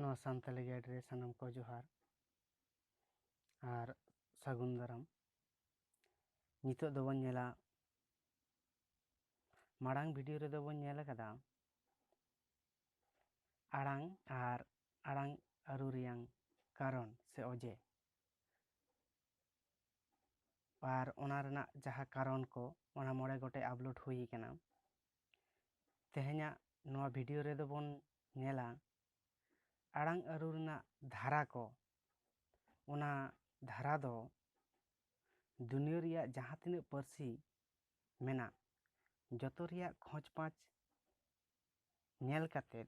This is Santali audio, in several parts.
ᱱᱚᱣᱟ ᱥᱟᱱᱛᱟᱞᱤ ᱜᱟᱭᱤᱰ ᱨᱮ ᱥᱟᱱᱟᱢ ᱠᱚ ᱡᱚᱦᱟᱨ ᱟᱨ ᱥᱟᱹᱜᱩᱱ ᱫᱟᱨᱟᱢ। ᱱᱤᱛᱚᱜ ᱫᱚᱵᱚᱱ ᱧᱮᱞᱟ ᱢᱟᱲᱟᱝ ᱵᱷᱤᱰᱤᱭᱳ ᱨᱮᱫᱚ ᱵᱚᱱ ᱧᱮᱞ ᱟᱠᱟᱫᱟ ᱟᱲᱟᱝ ᱟᱨ ᱟᱲᱟᱝ ᱟᱹᱨᱩ ᱨᱮᱭᱟᱝ ᱠᱟᱨᱚᱱ ᱥᱮ ᱚᱡᱮ ᱟᱨ ᱚᱱᱟ ᱨᱮᱱᱟᱜ ᱡᱟᱦᱟᱸ ᱠᱟᱨᱚᱱ ᱠᱚ ᱚᱱᱟ 9 ᱜᱚᱴᱮᱡ ᱟᱯᱞᱳᱰ ᱦᱩᱭ ᱟᱠᱟᱱᱟ। ᱛᱮᱦᱮᱧᱟᱜ ᱱᱚᱣᱟ ᱵᱷᱤᱰᱤᱭᱳ ᱨᱮᱫᱚ ᱵᱚᱱ ᱧᱮᱞᱟ ᱟᱲᱟᱝ ᱟᱹᱨᱩ ᱨᱮᱱᱟᱜ ᱫᱷᱟᱨᱟ ᱠᱚ। ᱚᱱᱟ ᱫᱷᱟᱨᱟ ᱫᱚ ᱫᱩᱱᱤᱭᱟᱹ ᱨᱮᱭᱟᱜ ᱡᱟᱦᱟᱸ ᱛᱤᱱᱟᱹᱜ ᱯᱟᱹᱨᱥᱤ ᱢᱮᱱᱟᱜ ᱡᱚᱛᱚ ᱨᱮᱭᱟᱜ ᱠᱷᱚᱡᱽ ᱯᱟᱸᱪ ᱧᱮᱞ ᱠᱟᱛᱮᱫ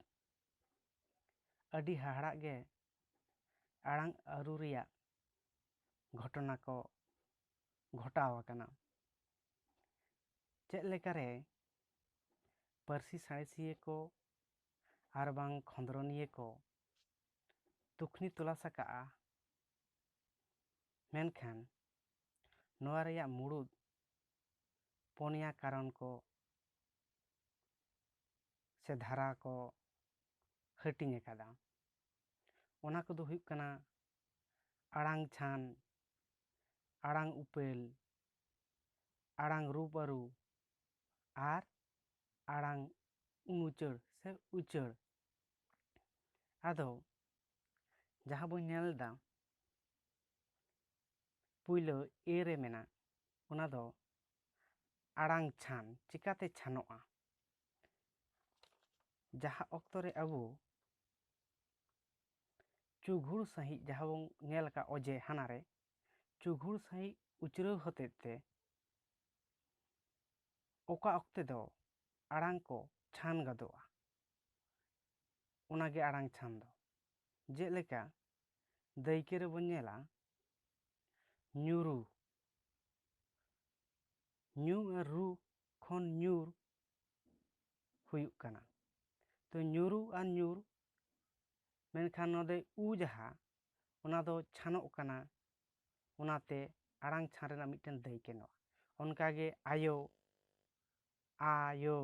ᱟᱹᱰᱤ ᱦᱟᱦᱟᱲᱟᱜ ᱜᱮ ᱟᱲᱟᱝ ᱟᱹᱨᱩ ᱨᱮᱭᱟᱜ ᱜᱷᱚᱴᱚᱱᱟ ᱠᱚ ᱜᱷᱚᱴᱟᱣ ᱟᱠᱟᱱᱟ। ᱪᱮᱫ ᱞᱮᱠᱟᱨᱮ ᱯᱟᱹᱨᱥᱤ ᱥᱟᱬᱮᱥᱤᱭᱟᱹ ᱠᱚ ᱟᱨ ᱵᱟᱝ ᱠᱷᱚᱸᱫᱽᱨᱚᱱᱤᱭᱟᱹ ᱠᱚ ᱛᱩᱠᱷᱱᱤ ᱛᱚᱞᱟᱥ ᱟᱠᱟᱜᱼᱟ, ᱢᱮᱱᱠᱷᱟᱱ ᱱᱚᱣᱟ ᱨᱮᱭᱟᱜ ᱢᱩᱲᱩᱫ ᱯᱩᱱᱭᱟ ᱠᱟᱨᱚᱱ ᱠᱚ ᱥᱮ ᱫᱷᱟᱨᱟ ᱠᱚ ᱦᱟᱹᱴᱤᱧ ᱟᱠᱟᱫᱟ। ᱚᱱᱟ ᱠᱚᱫᱚ ᱦᱩᱭᱩᱜ ᱠᱟᱱᱟ ᱟᱲᱟᱝ ᱪᱷᱟᱱ, ᱟᱲᱟᱝ ᱩᱯᱮᱞ, আড়াং রূপ আরু আর আড়াং উনুচড় সে উচড়। আদো যাহা বই নেলদা পুইলো এ রে মেনা ওনা দো আড়াং ছান চিকাতে ছানোआ যাহা অক্তরে আবু চুঘুর সাহি যাহা বং নেল কা অজে হানারে চুঘুর সাহি উচড়াव হতেতে ওকা অক্তে দो আড়াং को ছান গদोआ ওনাগে আড়াং ছান দो যেলেকা দাইকে রে বন নেলা nyuru ᱧᱩ ᱟᱨ ᱨᱩ ᱠᱷᱚᱱ ᱧᱩᱨ ᱦᱩᱭᱩᱜ ᱠᱟᱱᱟ। ᱛᱚ ᱧᱩᱨᱩ ᱟᱨ ᱧᱩᱨ ᱢᱮᱱᱠᱷᱟᱱ ᱱᱚᱰᱮ ᱩ ᱡᱟᱦᱟᱸ ᱚᱱᱟ ᱫᱚ ᱪᱷᱟᱱᱚᱜ ᱠᱟᱱᱟ, ᱚᱱᱟᱛᱮ ᱟᱲᱟᱝ ᱪᱷᱟᱱ ᱨᱮᱱᱟᱜ ᱢᱤᱫᱴᱮᱱ ᱫᱟᱹᱭᱠᱟᱹ ᱱᱚᱣᱟ। ᱚᱱᱠᱟᱜᱮ ᱟᱭᱳ ᱟᱭᱳ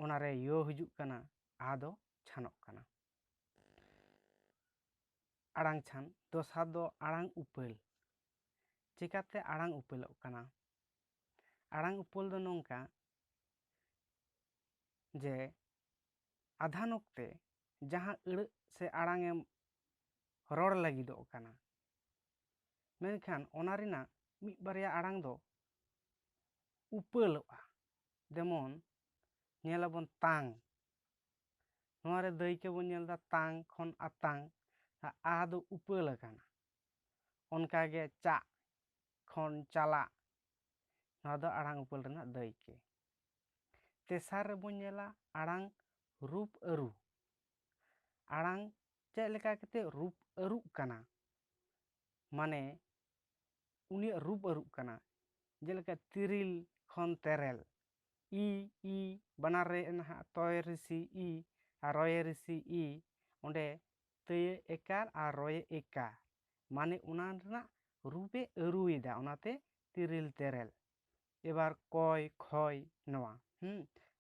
ᱚᱱᱟᱨᱮ ᱭᱳ ᱦᱤᱡᱩᱜ ᱠᱟᱱᱟ, ᱟ ᱫᱚ ᱪᱷᱟᱱᱚᱜ ᱠᱟᱱᱟ। আড়াং ছান দোসᱟᱨ ᱫᱚ আড়াং উপেল। চিকাতে আড়াং উপেলᱚᱜ ᱠᱟᱱᱟ? আড়াং উপেল ᱫᱚ ᱱᱚᱝᱠᱟ ᱡᱮ আধান অক্তে ᱡᱟᱦᱟᱸ ᱟᱹᱲᱟᱹ ᱥᱮ ᱟᱲᱟᱝ ᱮᱢ ᱨᱚᱲ ᱞᱟᱹᱜᱤᱫᱚᱜ ᱠᱟᱱᱟ, ᱢᱮᱱᱠᱷᱟᱱ ᱚᱱᱟ ᱨᱮᱱᱟᱜ ᱢᱤᱫ ᱵᱟᱨᱭᱟ ᱟᱲᱟᱝ ᱫᱚ ᱩᱯᱟᱹᱞᱚᱜᱼᱟ। ᱡᱮᱢᱚᱱ ᱧᱮᱞᱟᱵᱚᱱ ᱛᱟᱝ, ᱱᱚᱣᱟ ᱨᱮ ᱫᱟᱹᱭᱠᱟᱹ ᱵᱚᱱ ᱧᱮᱞᱫᱟ ᱛᱟᱝ ᱠᱷᱚᱱ ᱟᱛᱟᱝ, ᱟ ᱫᱚ ᱩᱯᱟᱹᱞ ᱟᱠᱟᱱᱟ। ᱚᱱᱠᱟᱜᱮ ᱪᱟᱜ ᱠᱷᱚᱱ ᱪᱟᱞᱟᱜ, ᱱᱚᱣᱟ ᱫᱚ ᱟᱲᱟᱝ ᱩᱯᱟᱹᱞ ᱨᱮᱱᱟᱜ ᱫᱟᱹᱭᱠᱟᱹ। ᱛᱮᱥᱟᱨ ᱨᱮᱵᱚᱱ ᱧᱮᱞᱟ ᱟᱲᱟᱝ ᱨূᱯ ᱟᱹᱨᱩ। ᱟᱲᱟᱝ ᱪᱮᱫ ᱞᱮᱠᱟ ᱠᱟᱛᱮ ᱨূᱯ ᱟᱹᱨᱩᱜ ᱠᱟᱱᱟ, ᱢᱟᱱᱮ ᱩᱱᱤᱭᱟᱜ ᱨূᱯ ᱟᱹᱨᱩᱜ ᱠᱟᱱᱟ। ᱡᱮᱞᱮᱠᱟ ᱛᱤᱨᱤᱞ ᱠᱷᱚᱱ ᱛᱮᱨᱮᱞ, ই ই ᱵᱟᱱᱟᱨ ᱨᱮ ᱱᱟᱦᱟᱜ ᱛᱚᱭ ᱨᱤᱥᱤ ই আর রয়ে রিসি ই, ᱚᱸᱰᱮ তয়ে একার আর রয়ে একার, মানে ওনা ᱨᱮᱱᱟᱜ রূপে ᱟᱹᱨᱩᱭᱮᱫᱟ, ᱚᱱᱟᱛᱮ ᱛᱤᱨᱤᱞ ᱛᱮᱨᱮᱞ। এবার কয় ক্ষয় ᱱᱚᱣᱟ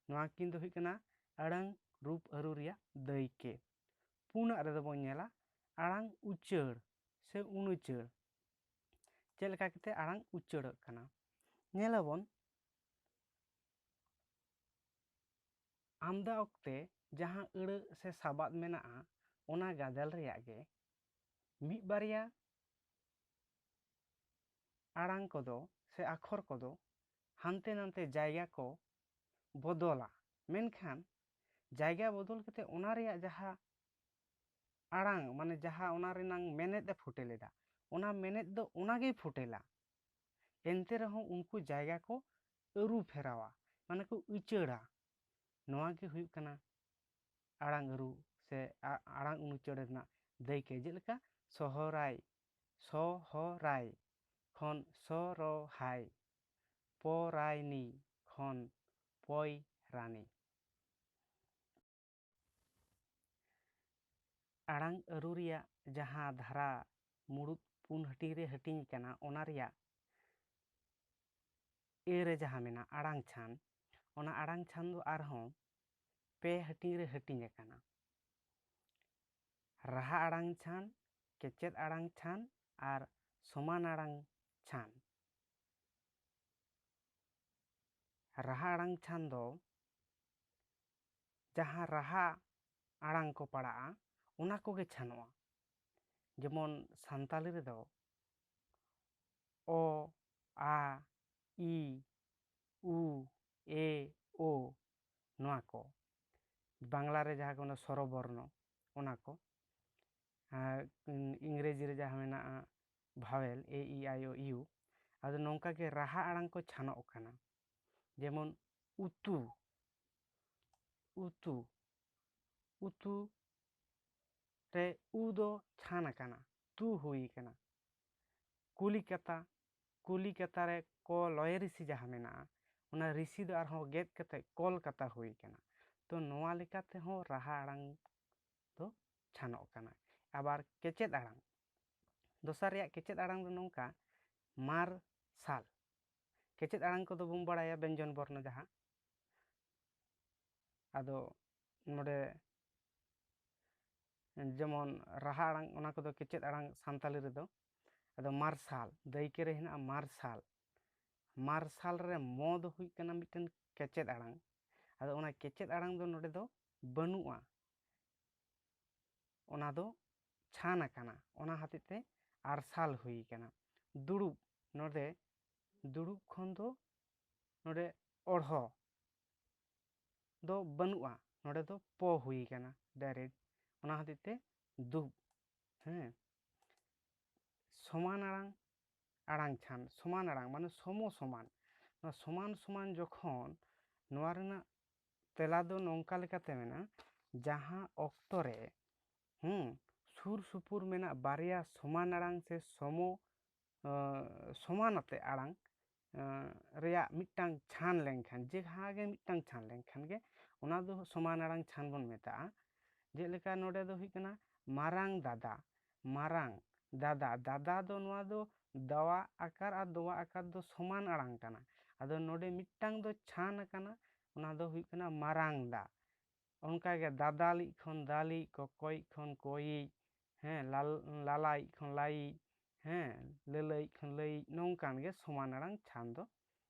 ᱱᱚᱣᱟ ᱠᱤᱱ ᱫᱚ ᱦᱩᱭᱩᱜ ᱠᱟᱱᱟ ᱟᱲᱟᱝ ᱨূᱯ ᱟᱹᱨᱩ ᱨᱮᱭᱟᱜ ᱫᱟᱹᱭᱠᱟᱹ। ᱯᱩᱱᱟᱜ ᱨᱮᱫᱚ ᱵᱚᱱ ᱧᱮᱞᱟ ᱟᱲᱟᱝ ᱩᱪᱟᱹᱲ ᱥᱮ ᱩᱱᱩᱪᱟᱹᱲ। ᱪᱮᱫ ᱞᱮᱠᱟ ᱠᱟᱛᱮ ᱟᱲᱟᱝ ᱩᱪᱟᱹᱲᱚᱜ ᱠᱟᱱᱟ? ᱧᱮᱞᱟᱵᱚᱱ ᱟᱢᱫᱟ ᱚᱠᱛᱮ ᱡᱟᱦᱟᱸ ᱟᱹᱲᱟᱹ ᱥᱮ ᱥᱟᱵᱟᱫ ᱢᱮᱱᱟᱜᱼᱟ, ᱚᱱᱟ ᱜᱟᱫᱮᱞ ᱨᱮᱭᱟᱜ ᱜᱮ ᱢᱤᱫ ᱵᱟᱨᱭᱟ আড়াং কদো সে আখর কদো হানতে নানতে জায়গা কো বদলা। মেনখান জায়গা বদল কাতে ওনা রেয়াগ যাহা আড়াং মানে যাহা ওনা রেনাং মেনেদ এ ফুটেলেদা, ওনা মেনেদ দো ওনাগেই ফুটেলা। এনতে রেহᱚᱸ উনকু জায়গা को ᱟᱹᱨᱩ ᱯᱷᱮᱨᱟᱣᱟ, মানে को ᱩᱪᱟᱹᱲᱟ। ᱱᱚᱣᱟ ᱜᱮ ᱦᱩᱭᱩᱜ ᱠᱟᱱᱟ আড়াং ᱟᱹᱨᱩ ᱥᱮ আড়াং উনুচড় ᱨᱮᱱᱟᱜ ᱫᱟᱹᱭᱠᱟᱹ। ᱡᱮᱞᱮᱠᱟ ᱥᱚᱦᱚᱨᱟᱭ, ᱥᱚᱦᱚᱨᱟᱭ ᱠᱷᱚᱱ ᱥᱚᱨᱚᱦᱟᱭ, ᱯᱚᱨᱟᱭᱱᱤ ᱠᱷᱚᱱ ᱯᱚᱭᱨᱟᱱᱤ। আড়াং আᱹরু রেᱭᱟᱜ ᱡᱟᱦᱟᱸ ᱫᱷᱟᱨᱟ ᱢᱩᱲᱩᱫ ᱯᱩᱱ ᱦᱟᱹᱴᱤᱧ ᱨᱮ ᱦᱟᱹᱴᱤᱧ ᱟᱠᱟᱱᱟ, ᱚᱱᱟ ᱨᱮᱭᱟᱜ এ রে ᱡᱟᱦᱟᱸ ᱢᱮᱱᱟᱜ আড়াং ছান, ᱚᱱᱟ আড়াং ছান ᱫᱚ ᱟᱨᱦᱚᱸ ᱯᱮ ᱦᱟᱹᱴᱤᱧ ᱨᱮ ᱦᱟᱹᱴᱤᱧ ᱟᱠᱟᱱᱟ। ᱨᱟᱦᱟ ᱟᱲᱟᱝ ᱪᱷᱟᱱ, ᱠᱮᱪᱮᱫ ᱟᱲᱟᱝ ᱪᱷᱟᱱ ᱟᱨ ᱥᱚᱢᱟᱱ ᱟᱲᱟᱝ ᱪᱷᱟᱱ। ᱨᱟᱦᱟ ᱟᱲᱟᱝ ᱪᱷᱟᱱ ᱫᱚ ᱡᱟᱦᱟᱸ ᱨᱟᱦᱟ ᱟᱲᱟᱝ ᱠᱚ ᱯᱟᱲᱟᱜᱼᱟ ᱚᱱᱟ ᱠᱚᱜᱮ ᱪᱷᱟᱱᱚᱜᱼᱟ। ᱡᱮᱢᱚᱱ ᱥᱟᱱᱛᱟᱞᱤ ᱨᱮᱫᱚ ᱚ, ᱟ, ᱤ, ᱩ, ᱮ, ᱳ ᱱᱚᱣᱟ ᱠᱚ। ᱵᱟᱝলা ᱨᱮ ᱡᱟᱦᱟᱸ ᱠᱚ ᱢᱮᱱᱟ ᱥᱚᱨᱚ ᱵᱚᱨᱱᱚ ᱚᱱᱟ ᱠᱚ। ᱤᱝᱨᱮᱡᱤ ᱨᱮ ᱡᱟᱦᱟᱸ ᱢᱮᱱᱟᱜᱼᱟ vowel A E I O you. ᱟᱫᱚ ᱱᱚᱝᱠᱟ ᱜᱮ ᱨᱟᱦᱟ ᱟᱲᱟᱝ ᱠᱚ ᱪᱷᱟᱱᱚᱜ ᱠᱟᱱᱟ। ᱡᱮᱢᱚᱱ ᱩᱛᱩ, ᱩᱛᱩ, ᱩᱛᱩ ᱨᱮ ᱩ ᱫᱚ ᱪᱷᱟᱱ ᱟᱠᱟᱱᱟ, ᱛᱩ ᱦᱩᱭ ᱟᱠᱟᱱᱟ। ᱠᱩᱞᱤᱠᱟᱛᱟ, ᱠᱩᱞᱤᱠᱟᱛᱟ ᱨᱮ ক লয়ে ঋষি ᱡᱟᱦᱟᱸ ᱢᱮᱱᱟᱜᱼᱟ ᱚᱱᱟ ঋষি ᱫᱚ ᱟᱨᱦᱚᱸ ᱜᱮᱫ ᱠᱟᱛᱮ ᱠᱚᱞᱠᱟতা ᱦᱩᱭ ᱟᱠᱟᱱᱟ। ᱛᱚ ᱱᱚᱣᱟ ᱞᱮᱠᱟ ᱛᱮᱦᱚᱸ ᱨᱟᱦᱟ ᱟᱲᱟᱝ ᱫᱚ ᱪᱷᱟᱱᱚᱜ ᱠᱟᱱᱟ। ᱟᱵᱟᱨ ᱠᱮᱪᱮᱫ ᱟᱲᱟᱝ, ᱫᱚᱥᱟᱨ ᱨᱮᱭᱟᱜ ᱠᱮᱪᱮᱫ ᱟᱲᱟᱝ ᱫᱚ ᱱᱚᱝᱠᱟ ᱢᱟᱨᱥᱟᱞ। ᱠᱮᱪᱮᱫ ᱟᱲᱟᱝ ᱠᱚᱫᱚ ᱵᱚᱱ ᱵᱟᱲᱟᱭᱟ ᱵᱮᱧᱡᱚᱱ ᱵᱚᱨᱱᱚ ᱡᱟᱦᱟᱸ। ᱟᱫᱚ ᱱᱚᱰᱮ ᱡᱮᱢᱚᱱ ᱨᱟᱦᱟ ᱟᱲᱟᱝ ᱚᱱᱟ ᱠᱚᱫᱚ ᱠᱮᱪᱮᱫ ᱟᱲᱟᱝ ᱥᱟᱱᱛᱟᱞᱤ ᱨᱮᱫᱚ। ᱟᱫᱚ ᱢᱟᱨᱥᱟᱞ, ᱫᱟᱹᱭᱠᱟᱹ ᱨᱮ ᱦᱮᱱᱟᱜᱼᱟ ᱢᱟᱨᱥᱟᱞ। ᱢᱟᱨᱥᱟᱞ ᱨᱮ ᱢᱚ ᱫᱚ ᱦᱩᱭᱩᱜ ᱠᱟᱱᱟ ᱢᱤᱫᱴᱮᱱ ᱠᱮᱪᱮᱫ ᱟᱲᱟᱝ। ᱟᱫᱚ ᱚᱱᱟ ᱠᱮᱪᱮᱫ ᱟᱲᱟᱝ ᱫᱚ ᱱᱚᱰᱮ ᱫᱚ ᱵᱟᱹᱱᱩᱜᱼᱟ। ᱚᱱᱟ ᱫᱚ ᱪᱷᱟᱱ ᱟᱠᱟᱱᱟ, ᱚᱱᱟ ᱦᱚᱛᱮᱡ ᱛᱮ ᱟᱨᱥᱟᱞ ᱦᱩᱭ ᱟᱠᱟᱱᱟ। ᱫᱩᱲᱩᱵ, ᱱᱚᱰᱮ ᱫᱩᱲᱩᱵ ᱠᱷᱚᱱ ᱫᱚ ᱱᱚᱰᱮ ᱚᱲᱦᱚ ᱫᱚ ᱵᱟᱹᱱᱩᱜᱼᱟ, ᱱᱚᱰᱮ ᱫᱚ ᱯᱚ ᱦᱩᱭ ᱟᱠᱟᱱᱟ ᱰᱟᱭᱨᱮᱠᱴ, ᱚᱱᱟ ᱦᱚᱛᱮᱡ ᱛᱮ ᱫᱩᱵ। ᱦᱮᱸ, ᱥᱚᱢᱟᱱ ᱟᱲᱟᱝ, আড়াং ছান, সমান আড়াং মানে সমান। সমান সমান যখন নওয়া রেনাᱜ তেলা ᱫᱚ ᱱᱚᱝᱠᱟ ᱞᱮᱠᱟᱛᱮ ᱢᱮᱱᱟᱜᱼᱟ, ᱡᱟᱦᱟᱸ ᱚᱠᱛᱚ ᱨᱮ ᱥᱩᱨ ᱥᱩᱯᱩᱨ ᱢᱮᱱᱟᱜ ᱵᱟᱨᱭᱟ ᱥᱚᱢᱟᱱ ᱟᱲᱟᱝ ᱥᱮ ᱥᱚᱢᱟᱱᱟᱛᱮ ᱟᱲᱟᱝ ᱨᱮᱭᱟᱜ ᱢᱤᱫᱴᱟᱝ ᱪᱷᱟᱱ ᱞᱮᱱᱠᱷᱟᱱ, ᱡᱟᱦᱟᱸ ᱜᱮ ᱢᱤᱫᱴᱟᱝ ᱪᱷᱟᱱ ᱞᱮᱱᱠᱷᱟᱱ ᱜᱮ ᱚᱱᱟ ᱫᱚ ᱥᱚᱢᱟᱱ ᱟᱲᱟᱝ ᱪᱷᱟᱱ ᱵᱚᱱ ᱢᱮᱛᱟᱜᱼᱟ। ᱡᱮᱞᱮᱠᱟ ᱱᱚᱰᱮ ᱫᱚ ᱦᱩᱭᱩᱜ ᱠᱟᱱᱟ ᱢᱟᱨᱟᱝ ᱫᱟᱫᱟ, ᱢᱟᱨᱟᱝ দাদা, দাদা ᱫᱚ ᱱᱚᱣᱟ ᱫᱚ দাওয়া আকার আর দোয়া আকার ᱫᱚ ᱥᱚᱢᱟᱱ ᱟᱲᱟᱝ ᱠᱟᱱᱟ। ᱟᱫᱚ ᱱᱚᱰᱮ ᱢᱤᱫᱴᱟᱝ ᱫᱚ ᱪᱷᱟᱱ ᱟᱠᱟᱱᱟ, ᱚᱱᱟ ᱫᱚ ᱦᱩᱭᱩᱜ ᱠᱟᱱᱟ ᱢᱟᱨᱟᱝ ᱫᱟ। ᱚᱱᱠᱟᱜᱮ ᱫᱟᱫᱟᱞᱤᱡ ᱠᱷᱚᱱ ᱫᱟᱞᱤᱡ, ᱠᱚᱠᱚᱭᱤᱡ ᱠᱷᱚᱱ ᱠᱚᱭᱤᱡ, ᱦᱮᱸ, ᱞᱟᱞᱟᱭᱤᱡ ᱠᱷᱚᱱ ᱞᱟᱭᱤᱡ, ᱦᱮᱸ, ᱞᱟᱹᱞᱟᱹᱭᱤᱡ ᱠᱷᱚᱱ ᱞᱟᱹᱭᱤᱡ, ᱱᱚᱝᱠᱟᱱ ᱜᱮ ᱥᱚᱢᱟᱱ ᱟᱲᱟᱝ ᱪᱷᱟᱱ ᱫᱚ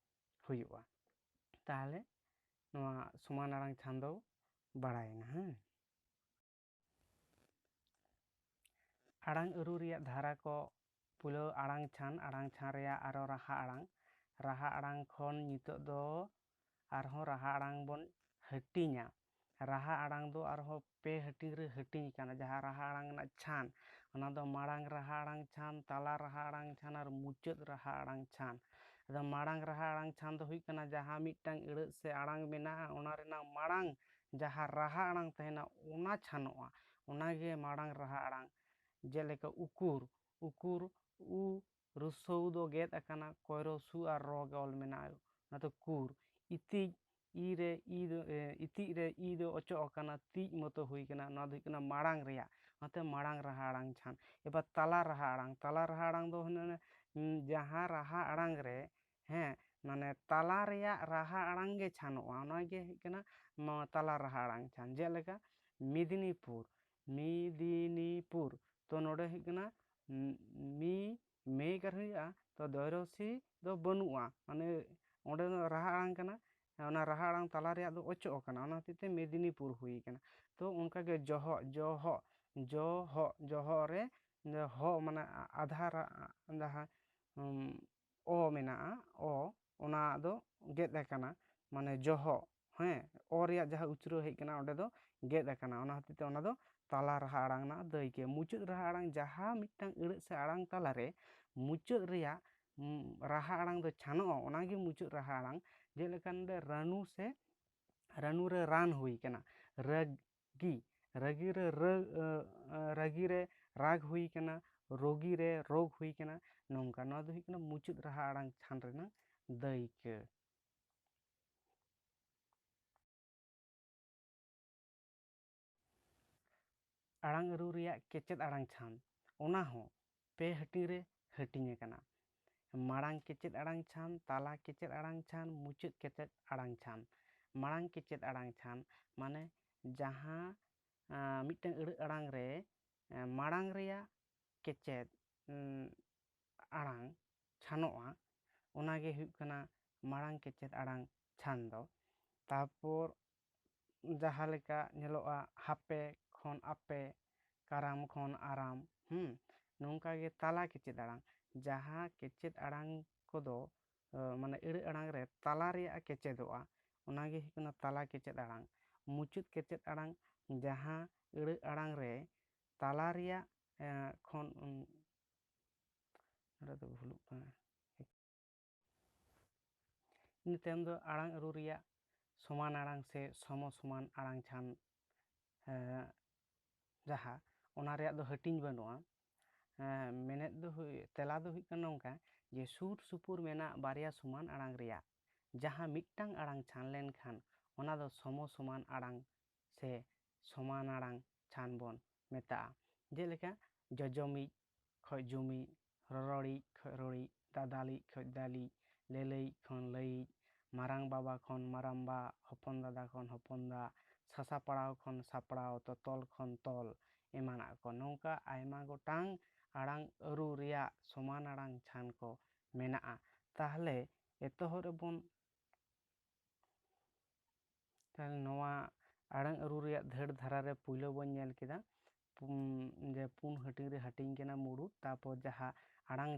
ᱦᱩᱭᱩᱜᱼᱟ। ᱛᱟᱦᱚᱞᱮ ᱱᱚᱣᱟ ᱥᱚᱢᱟᱱ ᱟᱲᱟᱝ ᱪᱷᱟᱱ ᱫᱚ ᱵᱟᱲᱟᱭᱮᱱᱟ। ᱦᱮᱸ, ᱟᱲᱟᱝ ᱟᱹᱨᱩ ᱨᱮᱭᱟᱜ ᱫᱷᱟᱨᱟ ᱠᱚ ᱯᱩᱞᱟᱹᱣ ᱟᱲᱟᱝ ᱪᱷᱟᱱ ᱨᱮᱭᱟᱜ ᱟᱨᱚ ᱨᱟᱦᱟ ᱟᱲᱟᱝ, ᱨᱟᱦᱟ ᱟᱲᱟᱝ ᱠᱷᱚᱱ ᱱᱤᱛᱚᱜ ᱫᱚ ᱟᱨᱦᱚᱸ ᱨᱟᱦᱟ ᱟᱲᱟᱝ ᱵᱚᱱ ᱦᱟᱹᱴᱤᱧᱟ। ᱨᱟᱦᱟ ᱟᱲᱟᱝ ᱫᱚ ᱟᱨᱦᱚᱸ ᱯᱮ ᱦᱟᱹᱴᱤᱧ ᱨᱮ ᱦᱟᱹᱴᱤᱧ ᱟᱠᱟᱱᱟ। ᱡᱟᱦᱟᱸ ᱨᱟᱦᱟ ᱟᱲᱟᱝ ᱨᱮᱱᱟᱜ ᱪᱷᱟᱱ, ᱚᱱᱟ ᱫᱚ ᱢᱟᱲᱟᱝ ᱨᱟᱦᱟ ᱟᱲᱟᱝ ᱪᱷᱟᱱ, ᱛᱟᱞᱟ ᱨᱟᱦᱟ ᱟᱲᱟᱝ ᱪᱷᱟᱱ ᱟᱨ ᱢᱩᱪᱟᱹᱫ ᱨᱟᱦᱟ ᱟᱲᱟᱝ ᱪᱷᱟᱱ। ᱟᱫᱚ ᱢᱟᱲᱟᱝ ᱨᱟᱦᱟ ᱟᱲᱟᱝ ᱪᱷᱟᱱ ᱫᱚ ᱦᱩᱭᱩᱜ ᱠᱟᱱᱟ ᱡᱟᱦᱟᱸ ᱢᱤᱫᱴᱟᱝ ᱟᱹᱲᱟᱹ ᱥᱮ ᱟᱲᱟᱝ ᱢᱮᱱᱟᱜᱼᱟ, ᱚᱱᱟ ᱨᱮᱱᱟᱜ ᱢᱟᱲᱟᱝ ᱡᱟᱦᱟᱸ ᱨᱟᱦᱟ ᱟᱲᱟᱝ ᱛᱟᱦᱮᱱᱟ ᱚᱱᱟ ᱪᱷᱟᱱᱚᱜᱼᱟ, ᱚᱱᱟᱜᱮ ᱢᱟᱲᱟᱝ ᱨᱟᱦᱟ ᱟᱲᱟᱝ। ᱡᱮᱞᱮᱠᱟ ᱩᱠᱩᱨ, ᱩᱠᱩর উ ᱨᱩᱥᱥᱚ ᱫᱚ ᱜᱮᱫ ᱟᱠᱟᱱᱟ, ᱠᱚᱭᱨᱚ ᱥᱩ ᱟর ᱨ ᱜᱮ ᱚᱞ ᱢᱮᱱᱟᱜᱼᱟ, ᱚᱱᱟ ᱫᱚ ᱠᱩᱨ। ᱤᱛᱤᱡ, ᱤᱛᱤᱡ ᱨᱮ ᱤ ᱫᱚ ᱚᱪᱚᱜ ᱟᱠᱟᱱᱟ, ᱛᱤᱡ ᱢᱚᱛᱚ ᱦᱩᱭ ᱟᱠᱟᱱᱟ, ᱱᱚᱣᱟ ᱫᱚ ᱦᱩᱭᱩᱜ ᱠᱟᱱᱟ ᱢᱟᱲᱟᱝ ᱨᱮᱭᱟᱜ, ᱚᱱᱟᱛᱮ ᱢᱟᱲᱟᱝ ᱨᱟᱦᱟ ᱟᱲᱟᱝ ᱪᱷᱟᱱ। ᱮবার তালা রাহা আড়াং, তালা রাহা আড়াং ᱫᱚ ᱡᱟᱦᱟᱸ ᱨᱟᱦᱟ ᱟᱲᱟᱝ ᱨᱮ, ᱦᱮᱸ, ᱢᱟᱱᱮ ᱛᱟᱞᱟ ᱨᱮᱭᱟᱜ ᱨᱟᱦᱟ ᱟᱲᱟᱝ ᱜᱮ ᱪᱷᱟᱱᱚᱜᱼᱟ, ᱚᱱᱟᱜᱮ ᱦᱩᱭᱩᱜ ᱠᱟᱱᱟ ᱛᱟᱞᱟ ᱨᱟᱦᱟ ᱟᱲᱟᱝ ᱪᱷᱟᱱ। ᱡᱮᱞᱮᱠᱟ ᱢᱮদিনীপুর, ᱢᱮদিনীপুর, ᱛᱚ ᱱᱚᱰᱮ ᱦᱩᱭᱩᱜ ᱠᱟᱱᱟ ᱢᱮᱭᱠᱟᱨ ᱦᱩᱭᱩᱜᱼᱟ, ᱛᱚ ᱫᱚᱭᱨᱚᱥᱤ ᱫᱚ ᱵᱟᱹᱱᱩᱜᱼᱟ, ᱢᱟᱱᱮ ᱚᱸᱰᱮ ᱫᱚ ᱨᱟᱦᱟ ᱟᱲᱟᱝ ᱠᱟᱱᱟ, ᱚᱱᱟ ᱨᱟᱦᱟ ᱟᱲᱟᱝ ᱛᱟᱞᱟ ᱨᱮᱭᱟᱜ ᱫᱚ ᱚᱪᱚᱜ ᱟᱠᱟᱱᱟ, ᱚᱱᱟ ᱦᱚᱛᱮᱡ ᱛᱮ ᱢᱮদিনীপুর ᱦᱩᱭ ᱟᱠᱟᱱᱟ। ᱛᱚ ᱚᱱᱠᱟᱜᱮ ᱡᱚᱦᱚᱜ, ᱡᱚᱦᱚᱜ, ᱡᱚᱦᱚᱜ, ᱡᱚᱦᱚᱜ ᱨᱮ ᱦᱚ ᱢᱟᱱᱮ ᱟᱫᱷᱟᱨ ᱡᱟᱦᱟᱸ ᱚ ᱢᱮᱱᱟᱜᱼᱟ, ᱚᱱᱟ ᱫᱚ ᱜᱮᱫ ᱟᱠᱟᱱᱟ, ᱢᱟᱱᱮ ᱡᱚᱦᱚᱜ, ᱦᱮᱸ, ᱚ ᱨᱮᱭᱟᱜ ᱡᱟᱦᱟᱸ ᱩᱪᱨᱟᱹᱣ ᱦᱮᱡ ᱟᱠᱟᱱᱟ ᱚᱸᱰᱮ ᱫᱚ ᱜᱮᱫ ᱟᱠᱟᱱᱟ, ᱚᱱᱟ ᱦᱚᱛᱮᱡ ᱛᱮ ᱚᱱᱟ ᱫᱚ ᱛᱟᱞᱟ ᱨᱟᱦᱟ ᱟᱲᱟᱝ ᱨᱮᱱᱟᱜ ᱫᱟᱹᱭᱠᱟᱹ। ᱢᱩᱪᱟᱹᱫ ᱨᱟᱦᱟ ᱟᱲᱟᱝ ᱡᱟᱦᱟᱸ ᱢᱤᱫᱴᱟᱝ ᱟᱹᱲᱟᱹ ᱥᱮ ᱟᱲᱟᱝ ᱛᱟᱞᱟᱨᱮ ᱢᱩᱪᱟᱹᱫ ᱨᱮᱭᱟᱜ ᱨᱟᱦᱟ ᱟᱲᱟᱝ ᱫᱚ ᱪᱷᱟᱱᱚᱜᱼᱟ, ᱚᱱᱟᱜᱮ ᱢᱩᱪᱟᱹᱫ ᱨᱟᱦᱟ ᱟᱲᱟᱝ। ᱡᱮᱞᱮᱠᱟ ᱱᱚᱰᱮ ᱨᱟᱹᱱᱩ ᱥᱮ ᱨᱟᱹᱱᱩ ᱨᱮ ᱨᱟᱱ ᱦᱩᱭ ᱟᱠᱟᱱᱟ, ᱨᱟᱹᱜᱤ, ᱨᱟᱹᱜᱤ ᱨᱮ ᱨᱟᱹᱜᱤ ᱨᱮ ᱨᱟᱜᱽ ᱦᱩᱭ ᱟᱠᱟᱱᱟ, ᱨᱳᱜী ᱨᱮ ᱨᱳᱜᱽ ᱦᱩᱭ ᱟᱠᱟᱱᱟ, ᱱᱚᱝᱠᱟ, ᱱᱚᱣᱟ ᱫᱚ ᱦᱩᱭᱩᱜ ᱠᱟᱱᱟ ᱢᱩᱪᱟᱹᱫ ᱨᱟᱦᱟ ᱟᱲᱟᱝ ᱪᱷᱟᱱ ᱨᱮᱱᱟᱜ ᱫᱟᱹᱭᱠᱟᱹ। ᱟᱲᱟᱝ ᱟᱹᱨᱩ ᱨᱮᱭᱟᱜ ᱠᱮᱪᱮᱫ ᱟᱲᱟᱝ ᱪᱷᱟᱱ, ᱚᱱᱟ ᱦᱚᱸ ᱯᱮ ᱦᱟᱹᱴᱤᱧ ᱨᱮ ᱦᱟᱹᱴᱤᱧ ᱟᱠᱟᱱᱟ। ᱢᱟᱲᱟᱝ ᱠᱮᱪᱮᱫ ᱟᱲᱟᱝ ᱪᱷᱟᱱ, ᱛᱟᱞᱟ ᱠᱮᱪᱮᱫ ᱟᱲᱟᱝ ᱪᱷᱟᱱ, ᱢᱩᱪᱟᱹᱫ ᱠᱮᱪᱮᱫ ᱟᱲᱟᱝ ᱪᱷᱟᱱ। ᱢᱟᱲᱟᱝ ᱠᱮᱪᱮᱫ ᱟᱲᱟᱝ ᱪᱷᱟᱱ ᱢᱟᱱᱮ ᱡᱟᱦᱟᱸ ᱢᱤᱫᱴᱟᱝ ᱟᱹᱲᱟᱹ ᱟᱲᱟᱝ ᱨᱮ ᱢᱟᱲᱟᱝ ᱨᱮᱭᱟᱜ ᱠᱮᱪᱮᱫ ᱟᱲᱟᱝ ᱪᱷᱟᱱᱚᱜᱼᱟ, ᱚᱱᱟᱜᱮ ᱦᱩᱭᱩᱜ ᱠᱟᱱᱟ ᱢᱟᱲᱟᱝ ᱠᱮᱪᱮᱫ ᱟᱲᱟᱝ ᱪᱷᱟᱱ ᱫᱚ᱾ ᱛᱟᱨᱯᱚᱨ ᱡᱟᱦᱟᱸ ᱞᱮᱠᱟ ᱧᱮᱞᱚᱜᱼᱟ ᱦᱟᱯᱮ ᱠᱷᱚᱱ ᱟᱯᱮ, ᱠᱟᱨᱟᱢ ᱠᱷᱚᱱ ᱟᱨᱟᱢ, ᱱᱚᱝᱠᱟᱜᱮ ᱛᱟᱞᱟ ᱠᱮᱪᱮᱫ ᱟᱲᱟᱝ, ᱡᱟᱦᱟᱸ ᱠᱮᱪᱮᱫ ᱟᱲᱟᱝ ᱠᱚᱫᱚ ᱢᱟᱱᱮ ᱟᱹᱲᱟᱹ ᱟᱲᱟᱝ ᱨᱮ ᱛᱟᱞᱟ ᱨᱮᱭᱟᱜ ᱠᱮᱪᱮᱫᱚᱜᱼᱟ, ᱚᱱᱟᱜᱮ ᱦᱩᱭᱩᱜ ᱠᱟᱱᱟ ᱛᱟᱞᱟ ᱠᱮᱪᱮᱫ ᱟᱲᱟᱝ᱾ ᱢᱩᱪᱟᱹᱫ ᱠᱮᱪᱮᱫ ᱟᱲᱟᱝ, ᱡᱟᱦᱟᱸ ᱟᱹᱲᱟᱹ ᱟᱲᱟᱝ ᱨᱮ ᱛᱟᱞᱟ ᱨᱮᱭᱟᱜ ᱠᱷᱚᱱ ᱱᱚᱰᱮ ᱫᱚ ᱵᱷᱩᱞᱩᱜ ᱠᱟᱱᱟ, ᱤᱱᱟᱹ ᱛᱟᱭᱚᱢ ᱫᱚ ᱟᱲᱟᱝ ᱟᱹᱨᱩ ᱨᱮᱭᱟᱜ ᱥᱚᱢᱟᱱ ᱟᱲᱟᱝ ᱥᱮ ᱥᱚᱢᱚ-ᱥᱚᱢᱟᱱ ᱟᱲᱟᱝ ᱪᱷᱟᱱ, ᱡᱟᱦᱟᱸ ᱚᱱᱟ ᱨᱮᱭᱟᱜ ᱫᱚ ᱦᱟᱹᱴᱤᱧ ᱵᱟᱹᱱᱩᱜᱼᱟ᱾ ᱢᱮᱱᱮᱫ ᱫᱚ ᱛᱮᱞᱟ ᱫᱚ ᱦᱩᱭᱩᱜ ᱠᱟᱱᱟ ᱱᱚᱝᱠᱟ ᱡᱮ ᱥᱩᱨ ᱥᱩᱯᱩᱨ ᱢᱮᱱᱟᱜ ᱵᱟᱨᱭᱟ ᱥᱚᱢᱟᱱ ᱟᱲᱟᱝ ᱨᱮᱭᱟᱜ ᱡᱟᱦᱟᱸ ᱢᱤᱫᱴᱟᱝ ᱟᱲᱟᱝ ᱪᱷᱟᱱ ᱞᱮᱱᱠᱷᱟᱱ ᱚᱱᱟ ᱫᱚ ᱥᱚᱢᱚ-ᱥᱚᱢᱟᱱ ᱟᱲᱟᱝ ᱥᱮ ᱥᱚᱢᱟᱱ ᱟᱲᱟᱝ ᱪᱷᱟᱱ ᱵᱚᱱ ᱢᱮᱛᱟᱜᱼᱟ᱾ ᱡᱮᱞᱮᱠᱟ ᱡᱚᱡᱚᱢᱤᱡ ᱠᱷᱚᱡ ᱡᱩᱢᱤᱡ, ᱨᱚᱨᱚᱲᱤᱡ ᱠᱷᱚᱡ ᱨᱚᱲᱤᱡ, ᱫᱟᱫᱟᱞᱤᱡ ᱠᱷᱚᱡ ᱫᱟᱞᱤᱡ, ᱞᱟᱹᱞᱟᱹᱭᱤᱡ ᱠᱷᱚᱱ ᱞᱟᱹᱭᱤᱡ, ᱢᱟᱨᱟᱝ ᱵᱟᱵᱟ ᱠᱷᱚᱱ ᱢᱟᱨᱟᱝᱵᱟ, ᱦᱚᱯᱚᱱ ᱫᱟᱫᱟ ᱠᱷᱚᱱ ᱦᱚᱯᱚᱱ ᱫᱟ, ᱥᱟᱥᱟᱯᱲᱟᱣ ᱠᱷᱚᱱ ᱥᱟᱯᱲᱟᱣ, ᱛᱚᱛᱚᱞ ᱠᱷᱚᱱ ᱛᱚᱞ, ᱮᱢᱟᱱᱟᱜ ᱠᱚ ᱱᱚᱝᱠᱟ ᱟᱭᱢᱟ ᱜᱚᱴᱟᱝ ᱟᱲᱟᱝ ᱟᱹᱨᱩ ᱨᱮᱭᱟᱜ ᱥᱚᱢᱟᱱ ᱟᱲᱟᱝ ᱪᱷᱟᱱ ᱠᱚ ᱢᱮᱱᱟᱜᱼᱟ᱾ ᱛᱟᱦᱞᱮ ᱮᱛᱚᱦᱚᱵ ᱨᱮᱵᱚᱱ ᱱᱚᱣᱟ ᱟᱲᱟᱝ ᱟᱹᱨᱩ ᱨᱮᱭᱟᱜ ᱫᱷᱟᱹᱲ ᱫᱷᱟᱨᱟ ᱨᱮ ᱯᱩᱭᱞᱳ ᱵᱚᱱ ᱧᱮᱞ ᱠᱮᱫᱟ ᱡᱮ ᱯᱩᱱ ᱦᱟᱹᱴᱤᱧ ᱨᱮ ᱦᱟᱹᱴᱤᱧ ᱠᱟᱱᱟ ᱢᱩᱲᱩᱫ, ᱛᱟᱨᱯᱚᱨ ᱡᱟᱦᱟᱸ ᱟᱲᱟᱝ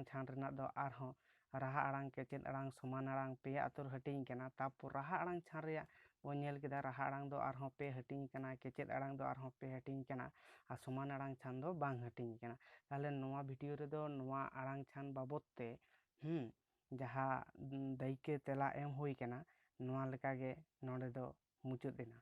ᱪᱷᱟᱱ ᱨᱮᱱᱟᱜ ᱫᱚ ᱟᱨᱦᱚᱸ ᱨᱟᱦᱟ ᱟᱲᱟᱝ, ᱠᱮᱪᱮᱫ ᱟᱲᱟᱝ, ᱥᱚᱢᱟᱱ ᱟᱲᱟᱝ, ᱯᱮᱭᱟ ᱟᱛᱩᱨ ᱦᱟᱹᱴᱤᱧ ᱠᱟᱱᱟ᱾ ᱛᱟᱨᱯᱚᱨ ᱨᱟᱦᱟ ᱟᱲᱟᱝ ᱪᱷᱟᱱ ᱨᱮᱭᱟᱜ ᱵᱚᱱ ᱧᱮᱞ ᱠᱮᱫᱟ, ᱨᱟᱦᱟ 아ᱲᱟᱝ ᱫᱚ ᱟᱨᱦᱚᱸ ᱯᱮ ᱦᱟᱹᱴᱤᱧ ᱠᱟᱱᱟ, ᱠᱮᱪᱮᱫ ᱟᱲᱟᱝ ᱫᱚ ᱟᱨᱦᱚᱸ ᱯᱮ ᱦᱟᱹᱴᱤᱧ ᱠᱟᱱᱟ, ᱟᱨ ᱥᱚᱢᱟᱱ ᱟᱲᱟᱝ ᱪᱷᱟᱱ ᱫᱚ ᱵᱟᱝ ᱦᱟᱹᱴᱤᱧ ᱠᱟᱱᱟ᱾ ᱛᱟᱦᱞᱮ ᱱᱚᱣᱟ ᱵᱷᱤᱰᱤᱭᱳ ᱨᱮᱫᱚ ᱱᱚᱣᱟ ᱟᱲᱟᱝ ᱪᱷᱟᱱ ᱵᱟᱵᱚᱫ ᱛᱮ ᱡᱟᱦᱟᱸ ᱫᱟᱹᱭᱠᱟᱹ ᱛᱮᱞᱟ ᱮᱢ ᱦᱩᱭ ᱠᱟᱱᱟ, ᱱᱚᱣᱟ ᱞᱮᱠᱟᱜᱮ ᱱᱚᱰᱮ ᱫᱚ ᱢᱩᱪᱟᱹᱫ ᱮᱱᱟ᱾